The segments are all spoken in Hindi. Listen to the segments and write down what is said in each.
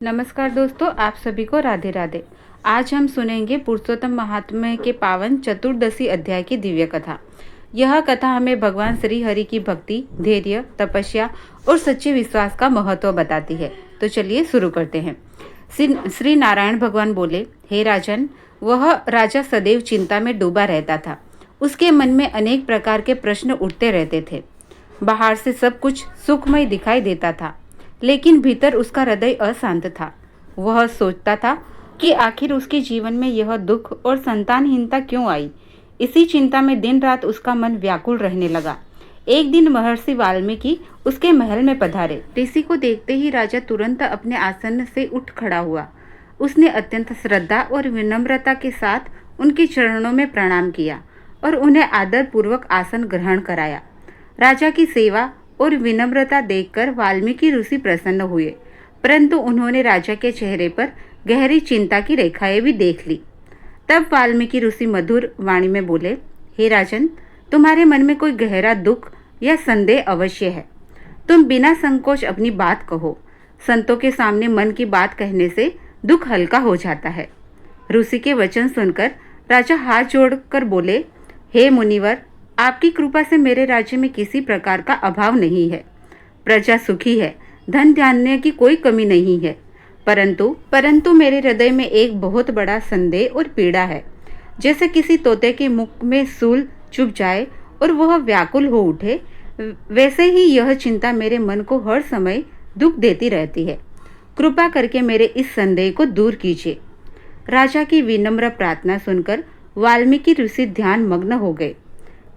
नमस्कार दोस्तों, आप सभी को राधे राधे। आज हम सुनेंगे पुरुषोत्तम महात्म्य के पावन चतुर्दशी अध्याय की दिव्य कथा। यह कथा हमें भगवान श्री हरि की भक्ति, धैर्य, तपस्या और सच्चे विश्वास का महत्व बताती है। तो चलिए शुरू करते हैं। श्री नारायण भगवान बोले, हे राजन, वह राजा सदैव चिंता में डूबा रहता था। उसके मन में अनेक प्रकार के प्रश्न उठते रहते थे। बाहर से सब कुछ सुखमय दिखाई देता था, लेकिन भीतर उसका हृदय अशांत था। वह सोचता था कि आखिर उसके जीवन में यह दुख और संतानहीनता क्यों आई। इसी चिंता में दिन रात उसका मन व्याकुल रहने लगा। एक दिन महर्षि वाल्मीकि उसके महल में पधारे। ऋषि को देखते ही राजा तुरंत अपने आसन से उठ खड़ा हुआ। उसने अत्यंत श्रद्धा और विनम्रता के साथ उनके चरणों में प्रणाम किया और उन्हें आदर पूर्वक आसन ग्रहण कराया। राजा की सेवा और विनम्रता देखकर वाल्मीकि ऋषि प्रसन्न हुए, परंतु उन्होंने राजा के चेहरे पर गहरी चिंता की रेखाएं भी देख ली। तब वाल्मीकि ऋषि मधुर वाणी में बोले, हे राजन, तुम्हारे मन में कोई गहरा दुख या संदेह अवश्य है। तुम बिना संकोच अपनी बात कहो। संतों के सामने मन की बात कहने से दुख हल्का हो जाता है। ऋषि के वचन सुनकर राजा हाथ जोड़कर बोले, हे मुनिवर, आपकी कृपा से मेरे राज्य में किसी प्रकार का अभाव नहीं है। प्रजा सुखी है, धन धान्य की कोई कमी नहीं है, परंतु मेरे हृदय में एक बहुत बड़ा संदेह और पीड़ा है। जैसे किसी तोते के मुख में सूल चुभ जाए और वह व्याकुल हो उठे, वैसे ही यह चिंता मेरे मन को हर समय दुख देती रहती है। कृपा करके मेरे इस संदेह को दूर कीजिए। राजा की विनम्र प्रार्थना सुनकर वाल्मीकि ऋषि ध्यान मग्न हो गए।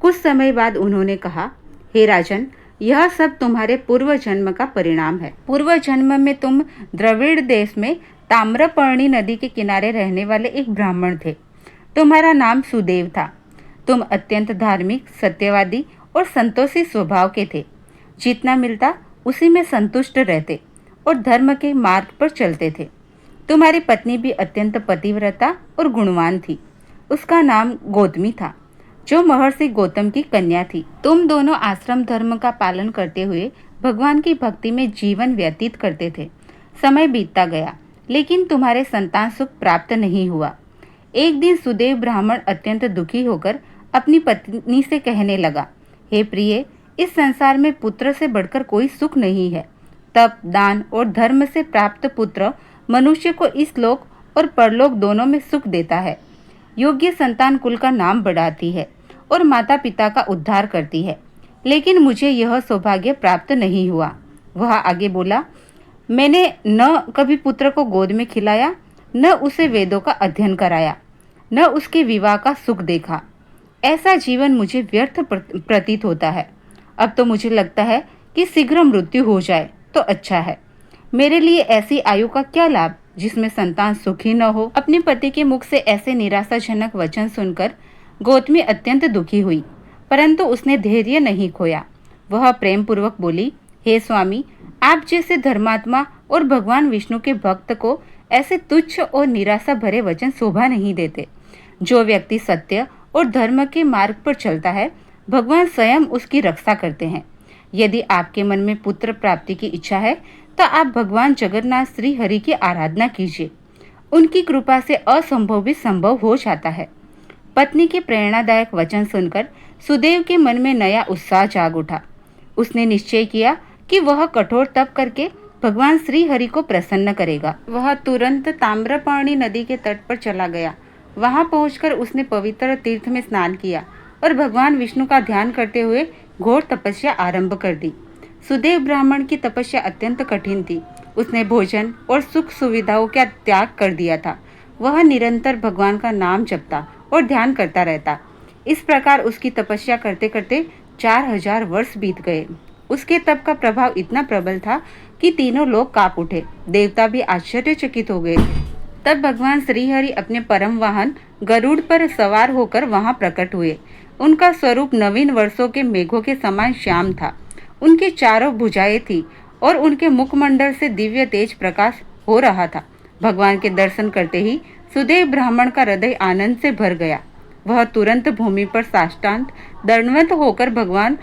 कुछ समय बाद उन्होंने कहा, हे राजन, यह सब तुम्हारे पूर्व जन्म का परिणाम है। पूर्व जन्म में तुम द्रविड़ देश में ताम्रपर्णी नदी के किनारे रहने वाले एक ब्राह्मण थे। तुम्हारा नाम सुदेव था। तुम अत्यंत धार्मिक, सत्यवादी और संतोषी स्वभाव के थे। जितना मिलता उसी में संतुष्ट रहते और धर्म के मार्ग पर चलते थे। तुम्हारी पत्नी भी अत्यंत पतिव्रता और गुणवान थी। उसका नाम गौतमी था, जो महर्षि गौतम की कन्या थी। तुम दोनों आश्रम धर्म का पालन करते हुए भगवान की भक्ति में जीवन व्यतीत करते थे। समय बीतता गया, लेकिन तुम्हारे संतान सुख प्राप्त नहीं हुआ। एक दिन सुदेव ब्राह्मण अत्यंत दुखी होकर अपनी पत्नी से कहने लगा, हे प्रिय, इस संसार में पुत्र से बढ़कर कोई सुख नहीं है। तप, दान और धर्म से प्राप्त पुत्र मनुष्य को इस लोक और परलोक दोनों में सुख देता है। योग्य संतान कुल का नाम बढ़ाती है और माता पिता का उद्धार करती है, लेकिन मुझे यह सौभाग्य प्राप्त नहीं हुआ। वह आगे बोला, मैंने न कभी पुत्र को गोद में खिलाया, न उसे वेदों का अध्ययन कराया, न उसके विवाह का सुख देखा। ऐसा जीवन मुझे व्यर्थ प्रतीत होता है। अब तो मुझे लगता है कि शीघ्र मृत्यु हो जाए तो अच्छा है। मेरे लिए ऐसी आयु का क्या लाभ जिसमें संतान सुखी न हो। अपने पति के मुख से ऐसे निराशाजनक वचन सुनकर गौतमी अत्यंत दुखी हुई, परंतु उसने धैर्य नहीं खोया। वह प्रेम पूर्वक बोली, हे स्वामी, आप जैसे धर्मात्मा और भगवान विष्णु के भक्त को ऐसे तुच्छ और निराशा भरे वचन शोभा नहीं देते। जो व्यक्ति सत्य और धर्म के मार्ग पर चलता है, भगवान स्वयं उसकी रक्षा करते हैं। यदि आपके मन में पुत्र प्राप्ति की इच्छा है तो आप भगवान जगन्नाथ श्री हरि की आराधना कीजिए। उनकी कृपा से असंभव भी संभव हो जाता है। पत्नी के प्रेरणादायक वचन सुनकर सुदेव के मन में नया उत्साह जाग उठा। उसने निश्चय किया कि वह कठोर तप करके भगवान श्री हरि को प्रसन्न करेगा। वह तुरंत ताम्रपर्णी नदी के तट पर चला गया। वहां पहुंचकर उसने पवित्र तीर्थ में स्नान किया और भगवान विष्णु का ध्यान करते हुए घोर तपस्या आरंभ कर दी। सुदेव ब्राह्मण की तपस्या अत्यंत कठिन थी। उसने भोजन और सुख सुविधाओं का त्याग कर दिया था। वह निरंतर भगवान का नाम जपता और ध्यान करता रहता। इस प्रकार उसकी तपस्या करते करते 4000 वर्ष बीत गए। उसके तप का प्रभाव इतना प्रबल था कि तीनों लोग कांप उठे। देवता भी आश्चर्यचकित हो गए। तब भगवान श्रीहरि अपने परम वाहन गरुड़ पर सवार होकर वहां प्रकट हुए। उनका स्वरूप नवीन वर्षों के मेघों के समान श्याम था। उनके चारों भुजाएं थी और उनके मुखमंडल से दिव्य तेज प्रकाश हो रहा था। भगवान के दर्शन करते ही सुदेव ब्राह्मण का हृदय आनंद से भर गया। वह तुरंत भूमि पर साष्टांग दंडवत होकर भगवान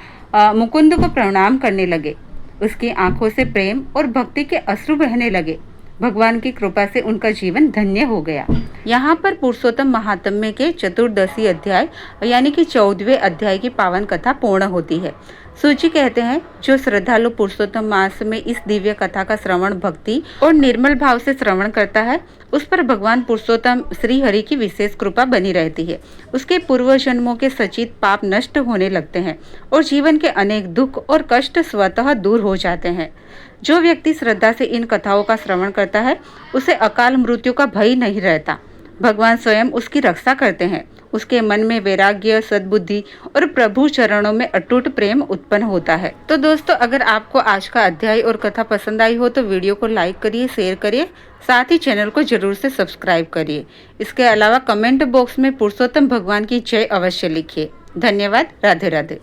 मुकुंद को प्रणाम करने लगे। उसकी आंखों से प्रेम और भक्ति के अश्रु बहने लगे। भगवान की कृपा से उनका जीवन धन्य हो गया। यहाँ पर पुरुषोत्तम महात्म्य के चतुर्दशी अध्याय यानी कि 14वें अध्याय की पावन कथा पूर्ण होती है। सूची कहते हैं, जो श्रद्धालु पुरुषोत्तम मास में इस दिव्य कथा का श्रवण भक्ति और निर्मल भाव से श्रवण करता है, उस पर भगवान पुरुषोत्तम श्री हरि की विशेष कृपा बनी रहती है। उसके पूर्व जन्मों के सचित पाप नष्ट होने लगते हैं और जीवन के अनेक दुख और कष्ट स्वतः दूर हो जाते हैं। जो व्यक्ति श्रद्धा से इन कथाओं का श्रवण करता है, उसे अकाल मृत्यु का भय नहीं रहता। भगवान स्वयं उसकी रक्षा करते हैं। उसके मन में वैराग्य, सद्बुद्धि और प्रभु चरणों में अटूट प्रेम उत्पन्न होता है। तो दोस्तों, अगर आपको आज का अध्याय और कथा पसंद आई हो तो वीडियो को लाइक करिए, शेयर करिए, साथ ही चैनल को जरूर से सब्सक्राइब करिए। इसके अलावा कमेंट बॉक्स में पुरुषोत्तम भगवान की जय अवश्य लिखिए। धन्यवाद। राधे राधे।